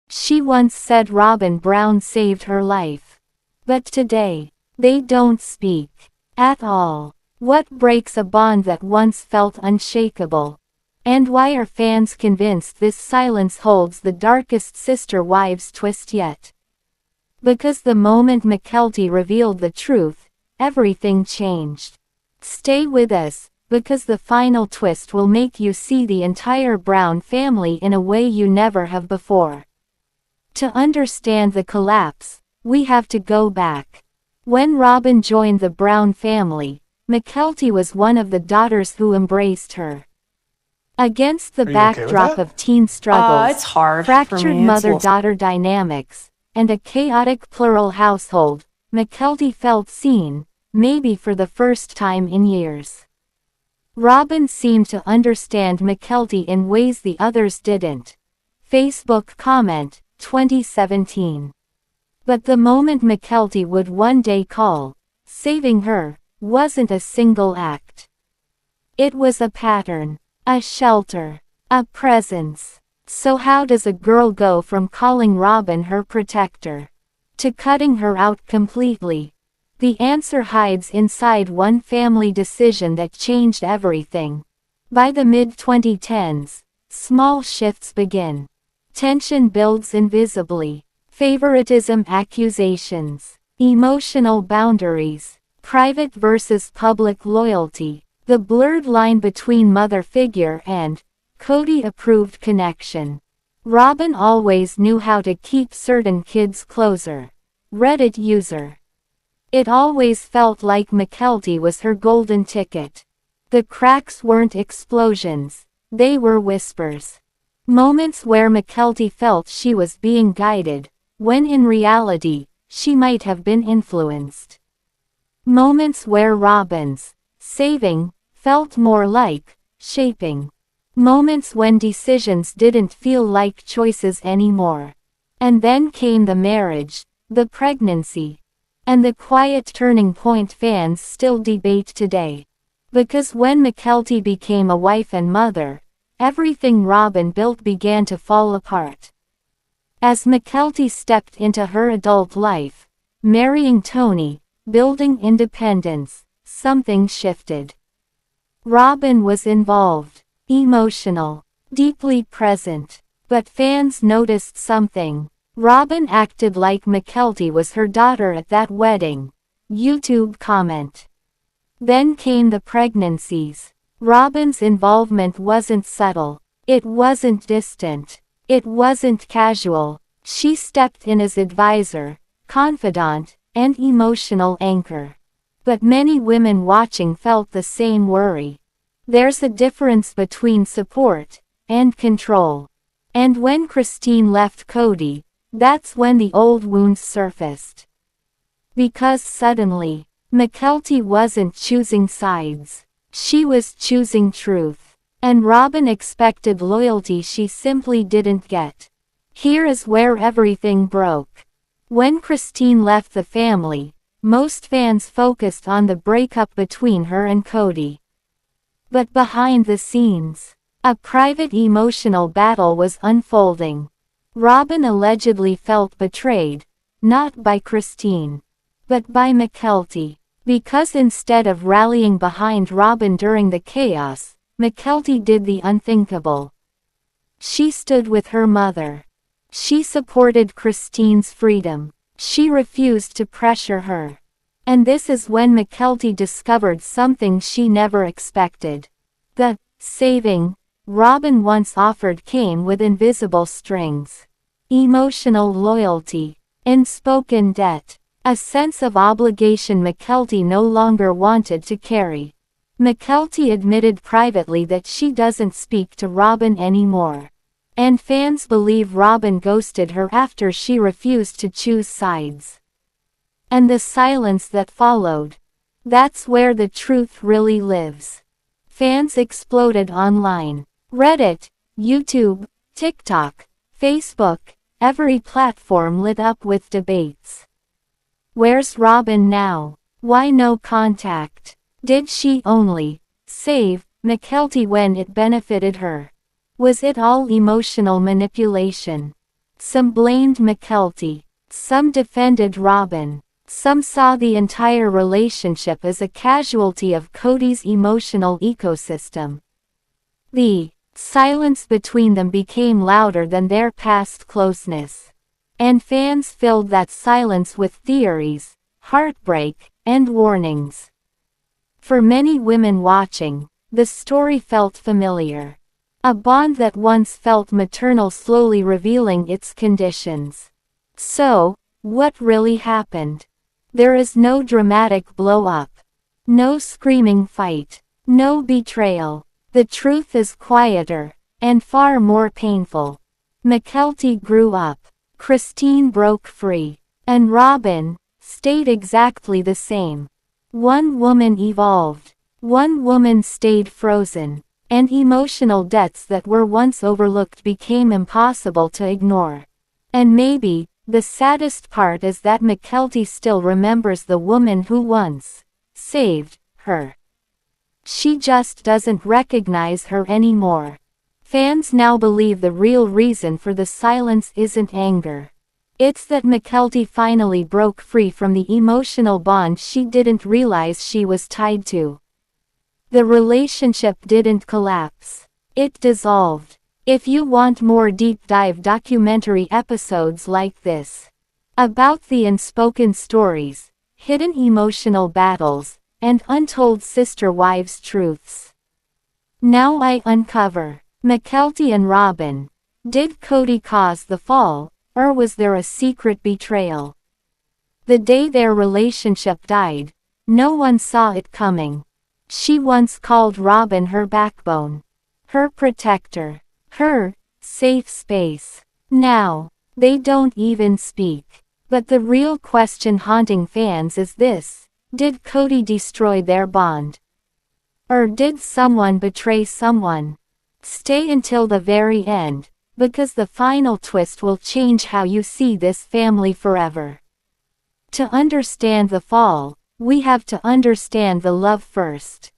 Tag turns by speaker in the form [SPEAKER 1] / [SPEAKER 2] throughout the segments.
[SPEAKER 1] She once said Robyn Brown saved her life. But today, they don't speak. At all. What breaks a bond that once felt unshakable? And why are fans convinced this silence holds the darkest sister wives twist yet? Because the moment Mykelti revealed the truth, everything changed. Stay with us, because the final twist will make you see the entire Brown family in a way you never have before. To understand the collapse, we have to go back. When Robyn joined the Brown family, Mykelti was one of the daughters who embraced her. Against the backdrop of teen struggles,
[SPEAKER 2] it's hard
[SPEAKER 1] fractured mother-daughter dynamics, and a chaotic plural household, Mykelti felt seen, maybe for the first time in years. Robyn seemed to understand Mykelti in ways the others didn't. Facebook comment, 2017. But the moment Mykelti would one day call, saving her, wasn't a single act. It was a pattern, a shelter, a presence. So how does a girl go from calling Robyn her protector to cutting her out completely? The answer hides inside one family decision that changed everything. By the mid-2010s, small shifts begin. Tension builds invisibly. Favoritism accusations. Emotional boundaries. Private versus public loyalty. The blurred line between mother figure and Kody-approved connection. Robyn always knew how to keep certain kids closer. Reddit user. It always felt like Mykelti was her golden ticket. The cracks weren't explosions, they were whispers. Moments where Mykelti felt she was being guided, when in reality, she might have been influenced. Moments where Robyn's saving felt more like shaping. Moments when decisions didn't feel like choices anymore. And then came the marriage, the pregnancy, and the quiet turning point fans still debate today. Because when Mykelti became a wife and mother, everything Robyn built began to fall apart. As Mykelti stepped into her adult life, marrying Tony, building independence, something shifted. Robyn was involved. Emotional, deeply present. But fans noticed something. Robyn acted like Mykelti was her daughter at that wedding. YouTube comment. Then came the pregnancies. Robyn's involvement wasn't subtle. It wasn't distant. It wasn't casual. She stepped in as advisor, confidant, and emotional anchor. But many women watching felt the same worry. There's a difference between support and control. And when Christine left Kody, that's when the old wounds surfaced. Because suddenly, Mykelti wasn't choosing sides. She was choosing truth. And Robyn expected loyalty she simply didn't get. Here is where everything broke. When Christine left the family, most fans focused on the breakup between her and Kody. But behind the scenes, a private emotional battle was unfolding. Robyn allegedly felt betrayed, not by Christine, but by Mykelti. Because instead of rallying behind Robyn during the chaos, Mykelti did the unthinkable. She stood with her mother. She supported Christine's freedom. She refused to pressure her. And this is when Mykelti discovered something she never expected. The saving Robyn once offered came with invisible strings. Emotional loyalty, unspoken debt, a sense of obligation Mykelti no longer wanted to carry. Mykelti admitted privately that she doesn't speak to Robyn anymore. And fans believe Robyn ghosted her after she refused to choose sides. And the silence that followed. That's where the truth really lives. Fans exploded online. Reddit, YouTube, TikTok, Facebook, every platform lit up with debates. Where's Robyn now? Why no contact? Did she only save Mykelti when it benefited her? Was it all emotional manipulation? Some blamed Mykelti. Some defended Robyn. Some saw the entire relationship as a casualty of Kody's emotional ecosystem. The silence between them became louder than their past closeness. And fans filled that silence with theories, heartbreak, and warnings. For many women watching, the story felt familiar. A bond that once felt maternal slowly revealing its conditions. So, what really happened? There is no dramatic blow-up. No screaming fight. No betrayal. The truth is quieter, and far more painful. Mykelti grew up. Christine broke free. And Robyn stayed exactly the same. One woman evolved. One woman stayed frozen. And emotional debts that were once overlooked became impossible to ignore. And maybe, the saddest part is that Mykelti still remembers the woman who once saved her. She just doesn't recognize her anymore. Fans now believe the real reason for the silence isn't anger. It's that Mykelti finally broke free from the emotional bond she didn't realize she was tied to. The relationship didn't collapse. It dissolved. If you want more deep dive documentary episodes like this, about the unspoken stories, hidden emotional battles, and untold sister wives truths. Now I uncover. Mykelti and Robyn. Did Kody cause the fall, or was there a secret betrayal? The day their relationship died, no one saw it coming. She once called Robyn her backbone, her protector, her safe space. Now, they don't even speak. But the real question haunting fans is this: did Kody destroy their bond? Or did someone betray someone? Stay until the very end, because the final twist will change how you see this family forever. To understand the fall, we have to understand the love first.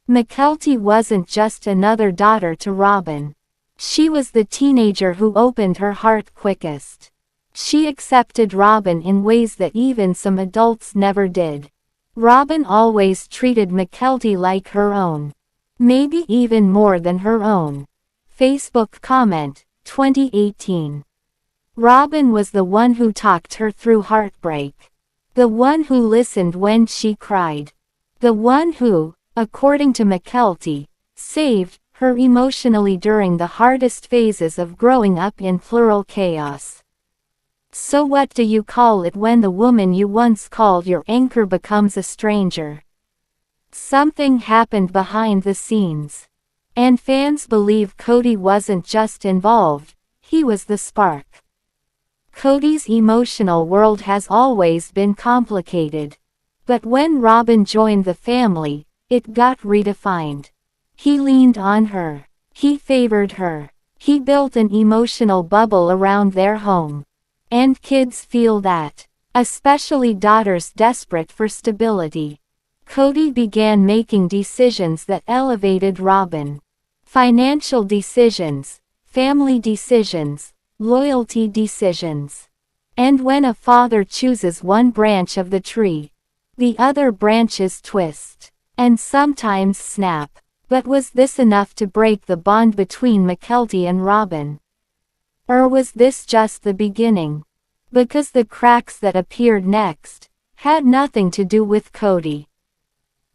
[SPEAKER 1] Mykelti wasn't just another daughter to Robyn. She was the teenager who opened her heart quickest. She accepted Robyn in ways that even some adults never did. Robyn always treated Mykelti like her own. Maybe even more than her own. Facebook comment, 2018. Robyn was the one who talked her through heartbreak. The one who listened when she cried. The one who, according to Mykelti, saved her emotionally during the hardest phases of growing up in plural chaos. So what do you call it when the woman you once called your anchor becomes a stranger? Something happened behind the scenes. And fans believe Kody wasn't just involved, he was the spark. Kody's emotional world has always been complicated. But when Robyn joined the family, it got redefined. He leaned on her. He favored her. He built an emotional bubble around their home. And kids feel that. Especially daughters desperate for stability. Kody began making decisions that elevated Robyn. Financial decisions, family decisions, loyalty decisions. And when a father chooses one branch of the tree, the other branches twist. And sometimes snap. But was this enough to break the bond between Mykelti and Robyn? Or was this just the beginning? Because the cracks that appeared next had nothing to do with Kody.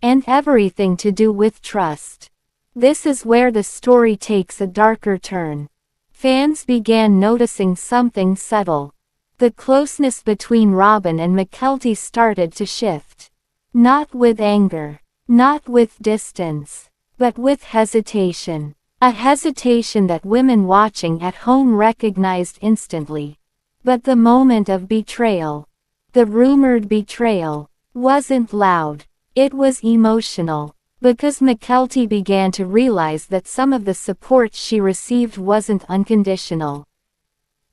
[SPEAKER 1] And everything to do with trust. This is where the story takes a darker turn. Fans began noticing something subtle. The closeness between Robyn and Mykelti started to shift. Not with anger. Not with distance. But with hesitation. A hesitation that women watching at home recognized instantly. But the moment of betrayal, the rumored betrayal, wasn't loud. It was emotional. Because Mykelti began to realize that some of the support she received wasn't unconditional.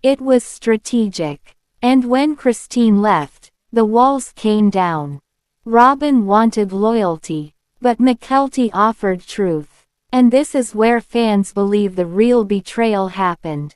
[SPEAKER 1] It was strategic. And when Christine left, the walls came down. Robyn wanted loyalty. But Mykelti offered truth. And this is where fans believe the real betrayal happened.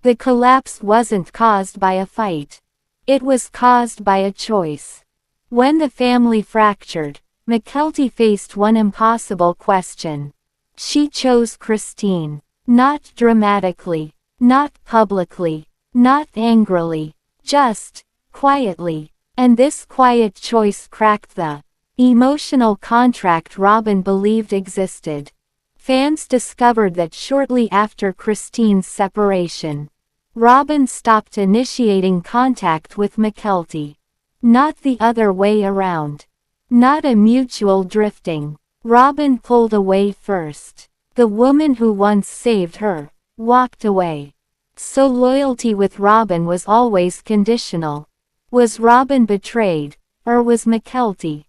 [SPEAKER 1] The collapse wasn't caused by a fight. It was caused by a choice. When the family fractured, Mykelti faced one impossible question. She chose Christine. Not dramatically, not publicly, not angrily, just quietly. And this quiet choice cracked the emotional contract Robyn believed existed. Fans discovered that shortly after Christine's separation, Robyn stopped initiating contact with Mykelti. Not the other way around. Not a mutual drifting. Robyn pulled away first. The woman who once saved her walked away. So loyalty with Robyn was always conditional. Was Robyn betrayed, or was Mykelti?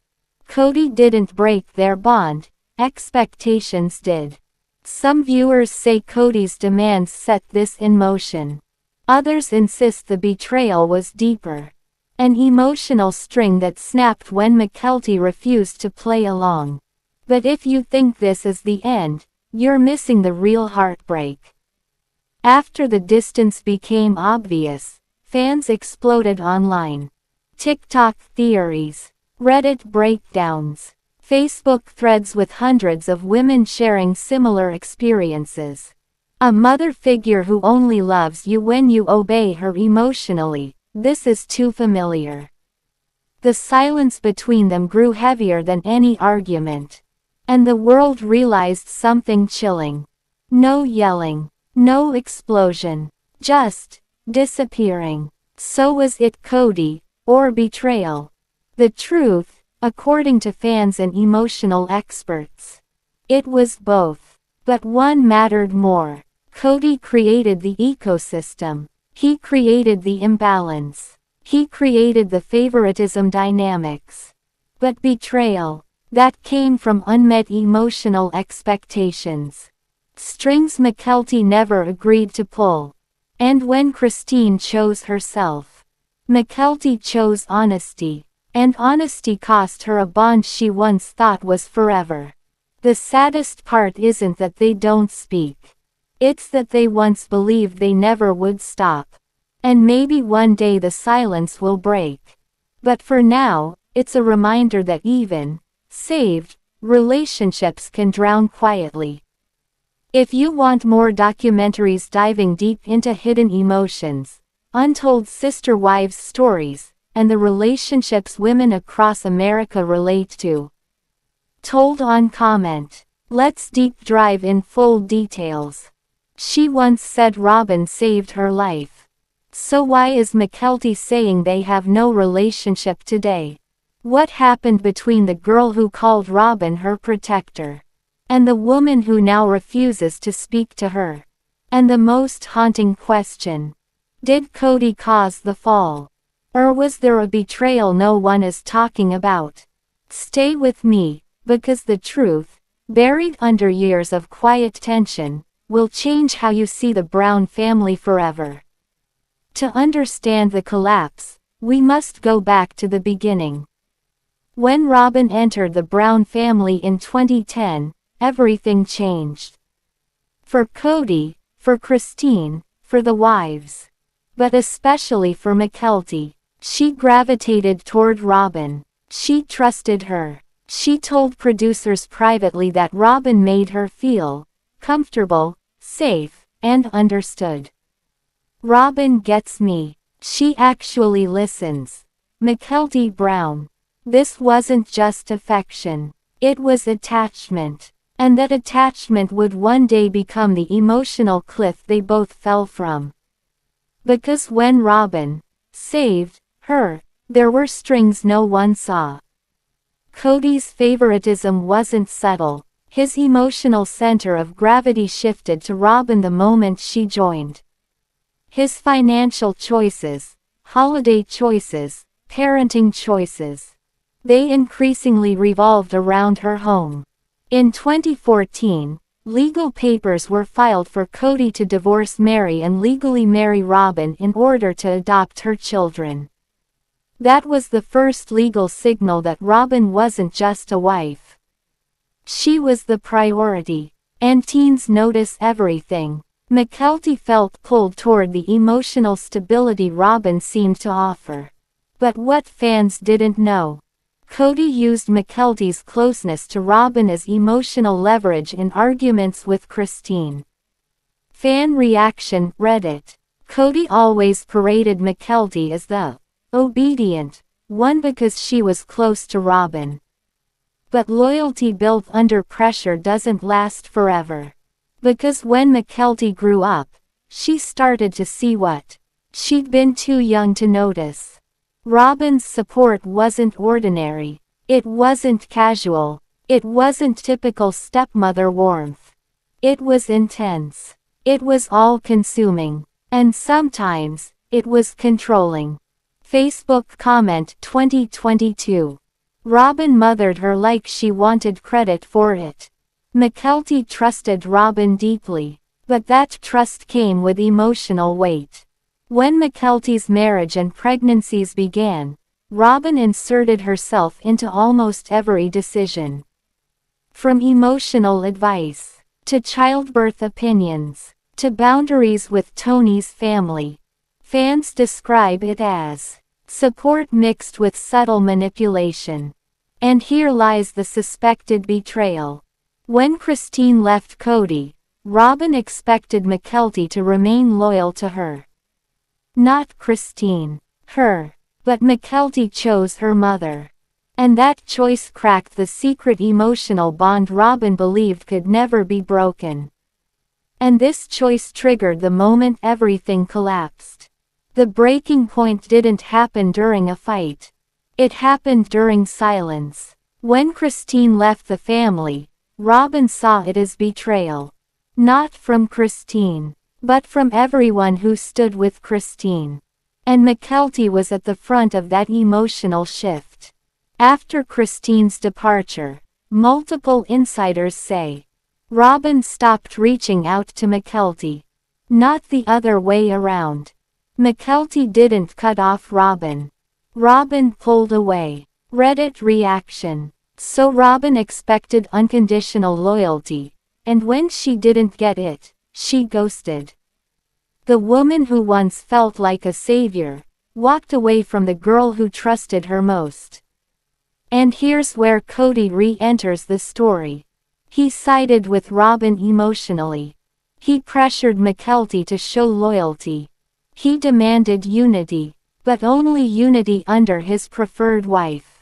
[SPEAKER 1] Kody didn't break their bond, expectations did. Some viewers say Kody's demands set this in motion. Others insist the betrayal was deeper. An emotional string that snapped when Mykelti refused to play along. But if you think this is the end, you're missing the real heartbreak. After the distance became obvious, fans exploded online. TikTok theories, Reddit breakdowns, Facebook threads with hundreds of women sharing similar experiences. A mother figure who only loves you when you obey her emotionally. This is too familiar. The silence between them grew heavier than any argument. And the world realized something chilling. No yelling, no explosion, just disappearing. So was it Kody, or betrayal? The truth, according to fans and emotional experts, it was both. But one mattered more. Kody created the ecosystem. He created the imbalance. He created the favoritism dynamics. But betrayal, that came from unmet emotional expectations. Strings Mykelti never agreed to pull. And when Christine chose herself, Mykelti chose honesty. And honesty cost her a bond she once thought was forever. The saddest part isn't that they don't speak. It's that they once believed they never would stop. And maybe one day the silence will break. But for now, it's a reminder that even saved relationships can drown quietly. If you want more documentaries diving deep into hidden emotions, untold sister wives stories, and the relationships women across America relate to, told on comment. Let's deep dive in full details. She once said Robyn saved her life. So why is Mykelti saying they have no relationship today? What happened between the girl who called Robyn her protector, and the woman who now refuses to speak to her? And the most haunting question: did Kody cause the fall? Or was there a betrayal no one is talking about? Stay with me, because the truth, buried under years of quiet tension, will change how you see the Brown family forever. To understand the collapse, we must go back to the beginning. When Robyn entered the Brown family in 2010, everything changed. For Kody, for Christine, for the wives. But especially for Mykelti. She gravitated toward Robyn. She trusted her. She told producers privately that Robyn made her feel comfortable, safe, and understood. Robyn gets me. She actually listens. Mykelti Brown. This wasn't just affection. It was attachment. And that attachment would one day become the emotional cliff they both fell from. Because when Robyn saved her, there were strings no one saw. Kody's favoritism wasn't subtle. His emotional center of gravity shifted to Robyn the moment she joined. His financial choices, holiday choices, parenting choices, they increasingly revolved around her home. In 2014, legal papers were filed for Kody to divorce Mary and legally marry Robyn in order to adopt her children. That was the first legal signal that Robyn wasn't just a wife. She was the priority. And teens notice everything. Mykelti felt pulled toward the emotional stability Robyn seemed to offer. But what fans didn't know, Kody used Mykelti's closeness to Robyn as emotional leverage in arguments with Christine. Fan reaction, Reddit. Kody always paraded Mykelti as the obedient one because she was close to Robyn. But loyalty built under pressure doesn't last forever. Because when Mykelti grew up, she started to see what she'd been too young to notice. Robyn's support wasn't ordinary. It wasn't casual. It wasn't typical stepmother warmth. It was intense. It was all-consuming. And sometimes, it was controlling. Facebook comment 2022. Robyn mothered her like she wanted credit for it. Mykelti trusted Robyn deeply, but that trust came with emotional weight. When Mykelti's marriage and pregnancies began, Robyn inserted herself into almost every decision. From emotional advice, to childbirth opinions, to boundaries with Tony's family. Fans describe it as support mixed with subtle manipulation. And here lies the suspected betrayal. When Christine left Kody, Robyn expected Mykelti to remain loyal to her. Not Christine. Her. But Mykelti chose her mother. And that choice cracked the secret emotional bond Robyn believed could never be broken. And this choice triggered the moment everything collapsed. The breaking point didn't happen during a fight. It happened during silence. When Christine left the family, Robyn saw it as betrayal. Not from Christine, but from everyone who stood with Christine. And Mykelti was at the front of that emotional shift. After Christine's departure, multiple insiders say, Robyn stopped reaching out to Mykelti. Not the other way around. Mykelti didn't cut off Robyn. Robyn pulled away. Reddit reaction. So Robyn expected unconditional loyalty, and when she didn't get it, she ghosted. The woman who once felt like a savior, walked away from the girl who trusted her most. And here's where Kody re-enters the story. He sided with Robyn emotionally. He pressured Mykelti to show loyalty. He demanded unity, but only unity under his preferred wife.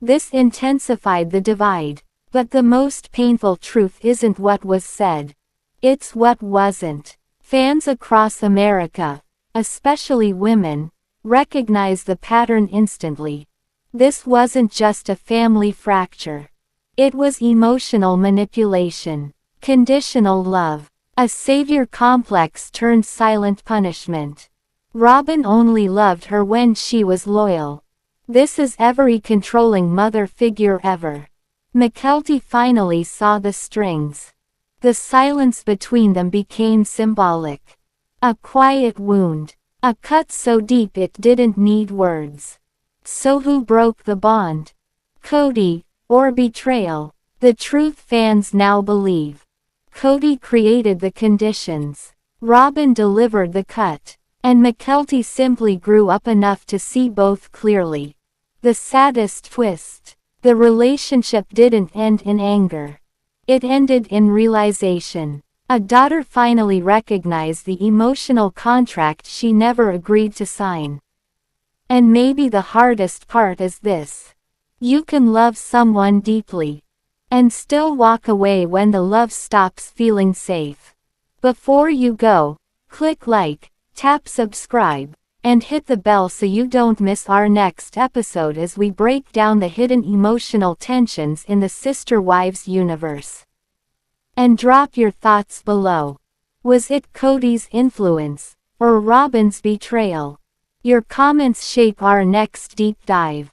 [SPEAKER 1] This intensified the divide, but the most painful truth isn't what was said. It's what wasn't. Fans across America, especially women, recognize the pattern instantly. This wasn't just a family fracture. It was emotional manipulation, conditional love, a savior complex turned silent punishment. Robyn only loved her when she was loyal. This is every controlling mother figure ever. Mykelti finally saw the strings. The silence between them became symbolic. A quiet wound. A cut so deep it didn't need words. So who broke the bond? Kody, or betrayal? The truth fans now believe. Kody created the conditions. Robyn delivered the cut. And Mykelti simply grew up enough to see both clearly. The saddest twist. The relationship didn't end in anger. It ended in realization. A daughter finally recognized the emotional contract she never agreed to sign. And maybe the hardest part is this. You can love someone deeply, and still walk away when the love stops feeling safe. Before you go, click like, tap subscribe, and hit the bell so you don't miss our next episode as we break down the hidden emotional tensions in the Sister Wives universe. And drop your thoughts below. Was it Kody's influence, or Robyn's betrayal? Your comments shape our next deep dive.